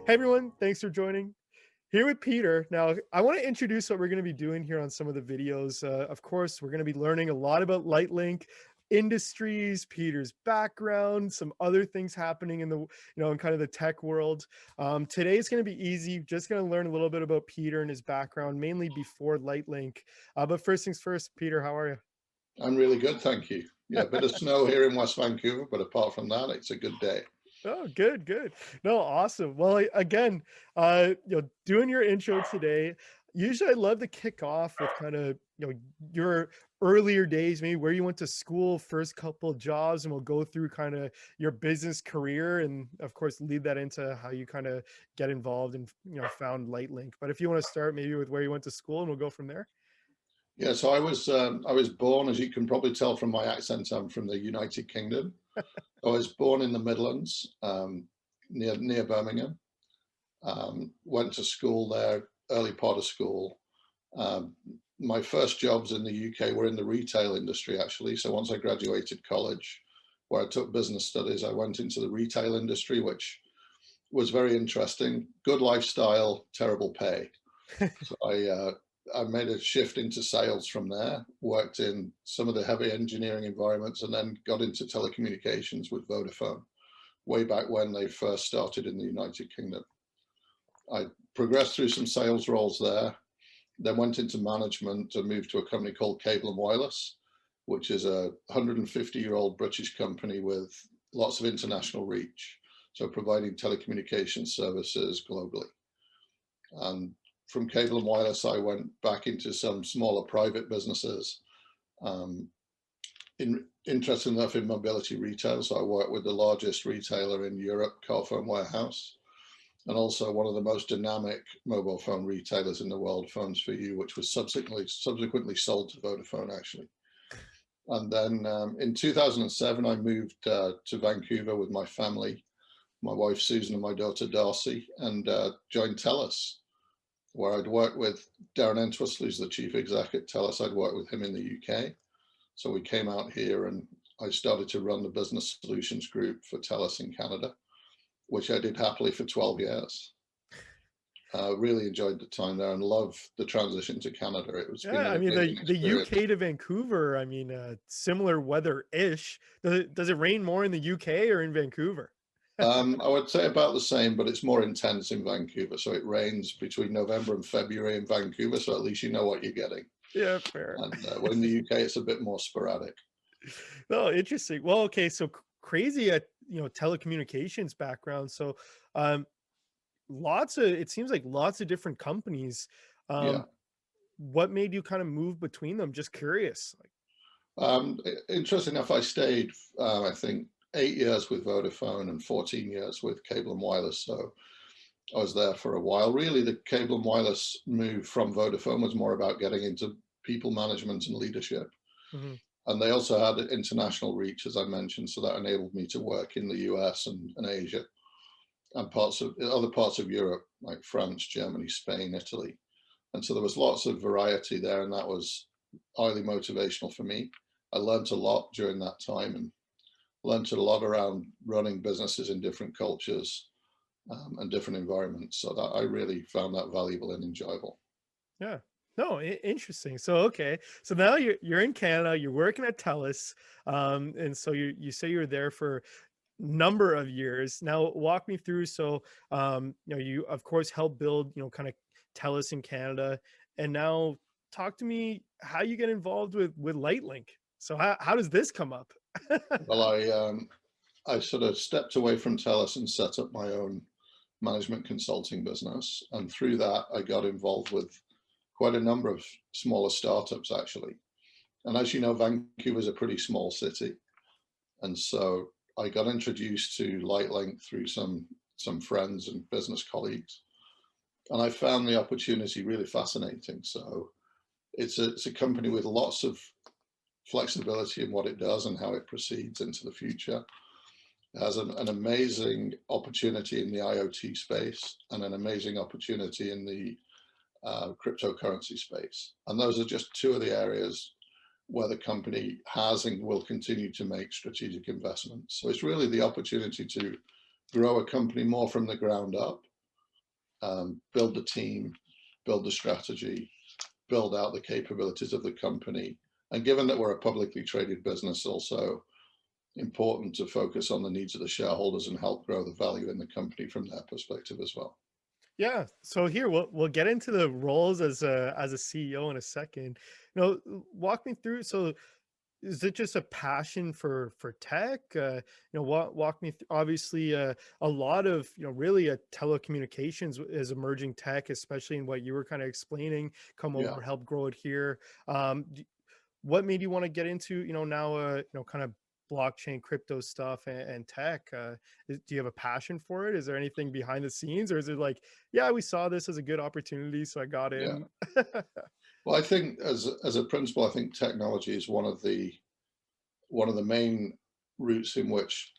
Hey everyone, thanks for joining. Here with Peter. Now, I want to introduce what we're going to be doing here on some of the videos. Of course, we're going to be learning a lot about Lightlink industries, Peter's background, some other things happening in in kind of the tech world. Today is going to be easy. Just going to learn a little bit about Peter and his background, mainly before Lightlink. But first things first, Peter, how are you? I'm really good, thank you. Yeah, a bit of snow here in West Vancouver, but apart from that, it's a good day. Oh, good, good. No, awesome. Well, again, doing your intro today, usually I love to kick off with kind of, your earlier days, maybe where you went to school, first couple jobs, and we'll go through kind of your business career and of course lead that into how you kind of get involved and, found Lightlink. But if you want to start maybe with where you went to school and we'll go from there. Yeah, so I was born, as you can probably tell from my accent, I'm from the United Kingdom. I was born in the Midlands, near Birmingham. Went to school there, early part of school. Um, my first jobs in the UK were in the retail industry, actually. So once I graduated college, where I took business studies, I went into the retail industry, which was very interesting. Good lifestyle, terrible pay. So I made a shift into sales from there, worked in some of the heavy engineering environments, and then got into telecommunications with Vodafone way back when they first started in the United Kingdom. I progressed through some sales roles there, then went into management and moved to a company called Cable and Wireless, which is a 150-year-old British company with lots of international reach, so providing telecommunications services globally. And from Cable and Wireless, I went back into some smaller private businesses. Um, Interesting enough in mobility retail, so I worked with the largest retailer in Europe, Carphone Warehouse, and also one of the most dynamic mobile phone retailers in the world, Phones for You, which was subsequently sold to Vodafone, actually. And then in 2007, I moved to Vancouver with my family, my wife Susan and my daughter Darcy, and joined TELUS, where I'd worked with Darren Entwistle, who's the chief exec at TELUS. I'd worked with him in the UK. So we came out here and I started to run the business solutions group for TELUS in Canada, which I did happily for 12 years. Really enjoyed the time there and love the transition to Canada. It's been Yeah, an I mean amazing the experience. UK to Vancouver, I mean, similar weather-ish. Does it rain more in the UK or in Vancouver? I would say about the same, but it's more intense in Vancouver. So it rains between November and February in Vancouver. So at least you know what you're getting. Yeah, fair. And well, in the UK, it's a bit more sporadic. Oh, interesting. Well, okay, so crazy at telecommunications background. So, um, lots of it seems like lots of different companies. Yeah. Um, what made you kind of move between them? Just curious. Like, Interesting enough, I stayed, I think, 8 years with Vodafone and 14 years with Cable and Wireless. So I was there for a while. Really, the Cable and Wireless move from Vodafone was more about getting into people management and leadership. mhm. And they also had international reach, as I mentioned, so that enabled me to work in the US and Asia and parts of other parts of Europe, like France, Germany, Spain, Italy. And so there was lots of variety there, and that was highly motivational for me. I learned a lot during that time and learned a lot around running businesses in different cultures and different environments. So that I really found that valuable and enjoyable. Yeah. No, interesting. So okay, so now you're in Canada. You're working at TELUS, and so you say you're there for number of years. Now walk me through. So you of course help build kind of TELUS in Canada, and now talk to me how you get involved with Lightlink. So how does this come up? Well, I sort of stepped away from TELUS and set up my own management consulting business, and through that, I got involved with quite a number of smaller startups actually. And as you know, Vancouver is a pretty small city, and so I got introduced to Lightlink through some friends and business colleagues, and I found the opportunity really fascinating. So it's a company with lots of flexibility in what it does and how it proceeds into the future. It has an amazing opportunity in the IoT space and an amazing opportunity in the cryptocurrency space. And those are just two of the areas where the company has and will continue to make strategic investments. So it's really the opportunity to grow a company more from the ground up build the team, build the strategy, build out the capabilities of the company. And given that we're a publicly traded business, also important to focus on the needs of the shareholders and help grow the value in the company from their perspective as well. Yeah. So here we'll get into the roles as a CEO in a second. Walk me through. So is it just a passion for tech? Walk me through. Obviously, a lot of really telecommunications is emerging tech, especially in what you were kind of explaining. Come Yeah. over, help grow it here. What made you want to get into now kind of blockchain crypto stuff and tech? Do you have a passion for it? Is there anything behind the scenes, or is it like, yeah, we saw this as a good opportunity, so I got Yeah. in? Well, I think as a principle, I think technology is one of the main routes in which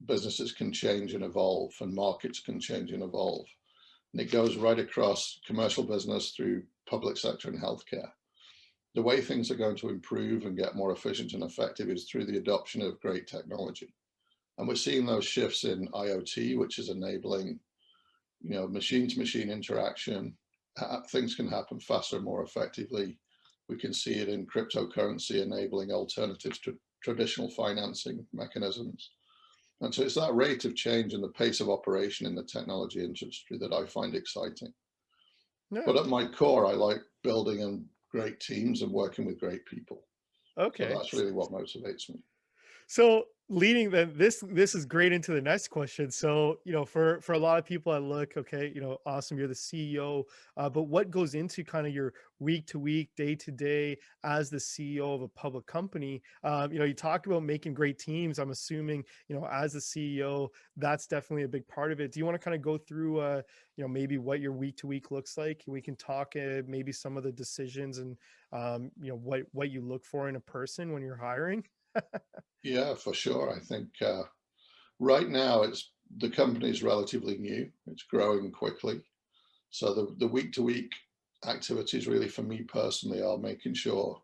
businesses can change and evolve and markets can change and evolve. And it goes right across commercial business through public sector and healthcare. The way things are going to improve and get more efficient and effective is through the adoption of great technology. And we're seeing those shifts in IoT, which is enabling, machine to machine interaction. Things can happen faster and more effectively. We can see it in cryptocurrency enabling alternatives to traditional financing mechanisms. And so it's that rate of change and the pace of operation in the technology industry that I find exciting. Yeah. But at my core, I like building and great teams and working with great people. So Okay. that's really what motivates me. So leading then this is great into the next question. So, for a lot of people that look, okay, awesome, you're the CEO, but what goes into kind of your week to week, day to day as the CEO of a public company? You talk about making great teams. I'm assuming, as the CEO, that's definitely a big part of it. Do you want to kind of go through maybe what your week to week looks like? We can talk maybe some of the decisions and what you look for in a person when you're hiring. Yeah, for sure. I think right now the company is relatively new. It's growing quickly. So the week to week activities really for me personally are making sure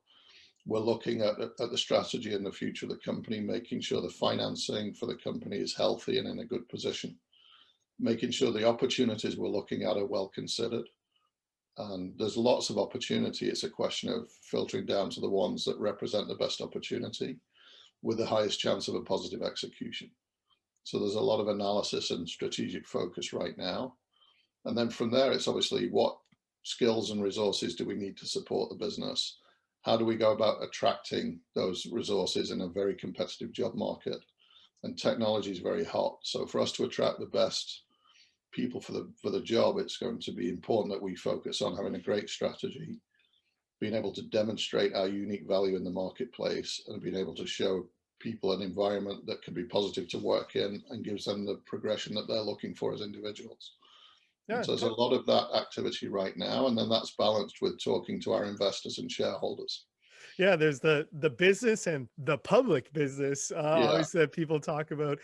we're looking at the strategy and the future of the company, making sure the financing for the company is healthy and in a good position, making sure the opportunities we're looking at are well considered. And there's lots of opportunity. It's a question of filtering down to the ones that represent the best opportunity with the highest chance of a positive execution. So there's a lot of analysis and strategic focus right now. And then from there, it's obviously what skills and resources do we need to support the business? How do we go about attracting those resources in a very competitive job market? And technology is very hot. So for us to attract the best people for the job, it's going to be important that we focus on having a great strategy, being able to demonstrate our unique value in the marketplace, and being able to show people an environment that can be positive to work in and gives them the progression that they're looking for as individuals. And Yeah. so there's a lot of that activity right now, and then that's balanced with talking to our investors and shareholders. Yeah, there's the business and the public business, Yeah. obviously, that people talk about.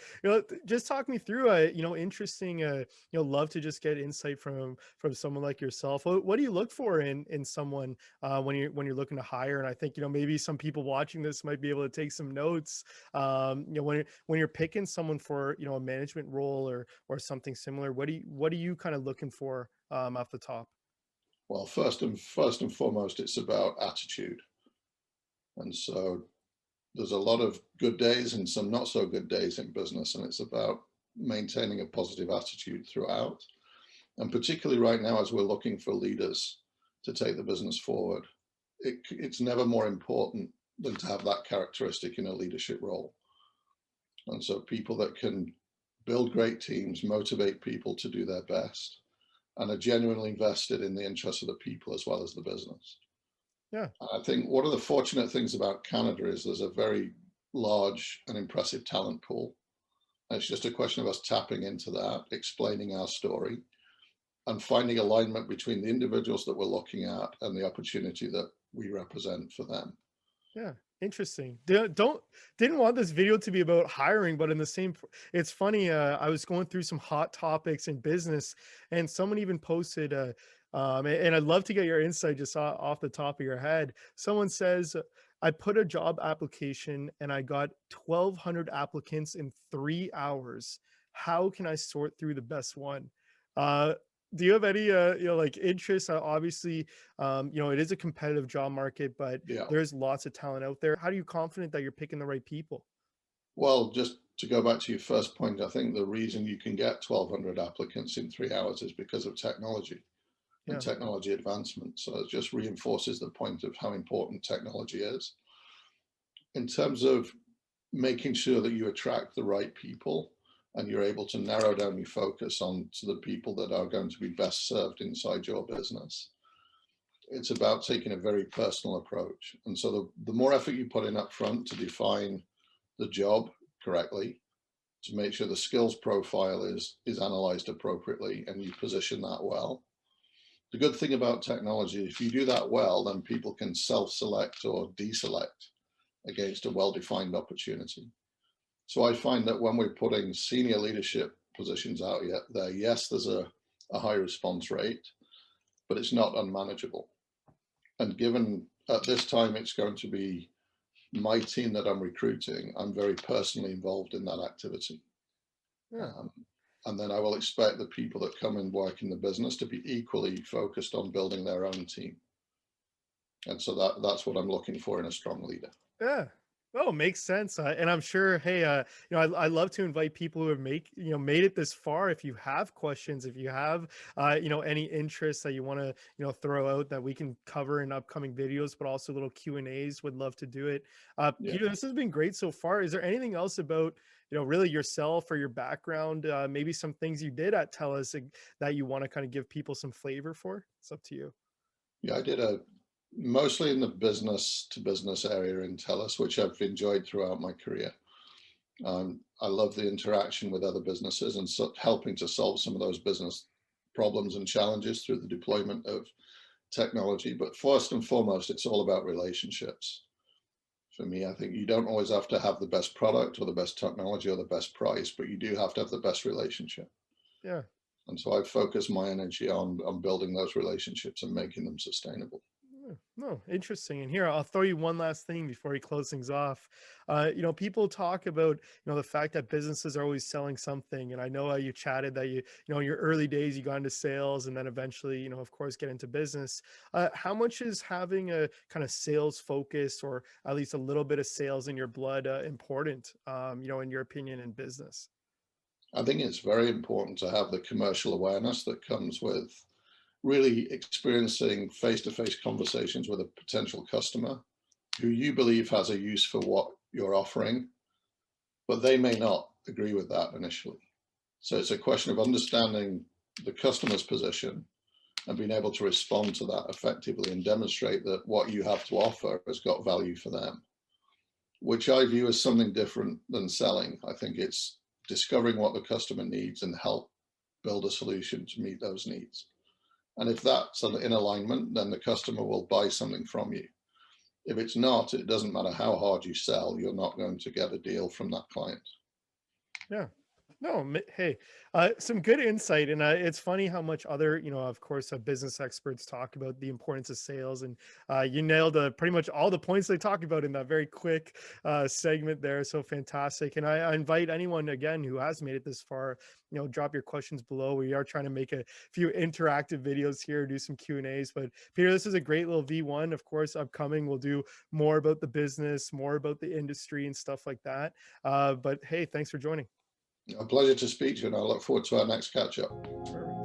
Just talk me through interesting, love to just get insight from someone like yourself. What do you look for in someone when you're looking to hire? And I think maybe some people watching this might be able to take some notes. When you're picking someone for a management role or something similar, what are you kind of looking for off the top? Well, first and foremost, it's about attitude. And so there's a lot of good days and some not so good days in business, and it's about maintaining a positive attitude throughout. And particularly right now, as we're looking for leaders to take the business forward, it's never more important than to have that characteristic in a leadership role. And so people that can build great teams, motivate people to do their best, and are genuinely invested in the interests of the people as well as the business. Yeah. I think one of the fortunate things about Canada is there's a very large and impressive talent pool. And it's just a question of us tapping into that, explaining our story, and finding alignment between the individuals that we're looking at and the opportunity that we represent for them. Yeah, interesting. Didn't want this video to be about hiring, but in the same, it's funny. I was going through some hot topics in business, and someone even posted. And I'd love to get your insight just off the top of your head. Someone says, "I put a job application and I got 1,200 applicants in 3 hours. How can I sort through the best one?" Uh, Do you have any, like interests? Obviously, it is a competitive job market, but Yeah. there's lots of talent out there. How are you confident that you're picking the right people? Well, just to go back to your first point, I think the reason you can get 1,200 applicants in 3 hours is because of technology and Yeah. technology advancement. So it just reinforces the point of how important technology is. In terms of making sure that you attract the right people and you're able to narrow down your focus on to the people that are going to be best served inside your business, it's about taking a very personal approach. And so the more effort you put in up front to define the job correctly, to make sure the skills profile is analyzed appropriately and you position that well. The good thing about technology, if you do that well, then people can self-select or deselect against a well-defined opportunity. So I find that when we're putting senior leadership positions out yet there, yes, there's a high response rate, but it's not unmanageable. And given at this time it's going to be my team that I'm recruiting, I'm very personally involved in that activity. Yeah. Um, and then I will expect the people that come and work in the business to be equally focused on building their own team. And so that's what I'm looking for in a strong leader. Yeah. Oh, makes sense. And I'm sure, hey, I love to invite people who have made it this far. If you have questions, if you have, any interests that you want to, throw out that we can cover in upcoming videos, but also little Q&As, would love to do it. Yeah. Peter, this has been great so far. Is there anything else about, really yourself or your background, maybe some things you did at TELUS that you want to kind of give people some flavor for? It's up to you. Yeah, I did a mostly in the business to business area in TELUS, which I've enjoyed throughout my career. I love the interaction with other businesses and so helping to solve some of those business problems and challenges through the deployment of technology. But first and foremost, it's all about relationships. For me, I think you don't always have to have the best product or the best technology or the best price, but you do have to have the best relationship. Yeah. And so I focus my energy on building those relationships and making them sustainable. No, interesting. And here, I'll throw you one last thing before we close things off. People talk about, the fact that businesses are always selling something. And I know you chatted that in your early days, you got into sales and then eventually, of course, get into business. How much is having a kind of sales focus or at least a little bit of sales in your blood important, in your opinion, in business? I think it's very important to have the commercial awareness that comes with really experiencing face-to-face conversations with a potential customer who you believe has a use for what you're offering, but they may not agree with that initially. So it's a question of understanding the customer's position and being able to respond to that effectively and demonstrate that what you have to offer has got value for them, which I view as something different than selling. I think it's discovering what the customer needs and help build a solution to meet those needs. And if that's in alignment, then the customer will buy something from you. If it's not, it doesn't matter how hard you sell, you're not going to get a deal from that client. Yeah. No, hey, some good insight, and it's funny how much other, of course, business experts talk about the importance of sales, and you nailed pretty much all the points they talk about in that very quick segment there. So fantastic, and I invite anyone again who has made it this far, drop your questions below. We are trying to make a few interactive videos here, do some Q&As. But Peter, this is a great little V1. Of course, upcoming, we'll do more about the business, more about the industry, and stuff like that. But hey, thanks for joining. A pleasure to speak to you, and I look forward to our next catch up. Perfect.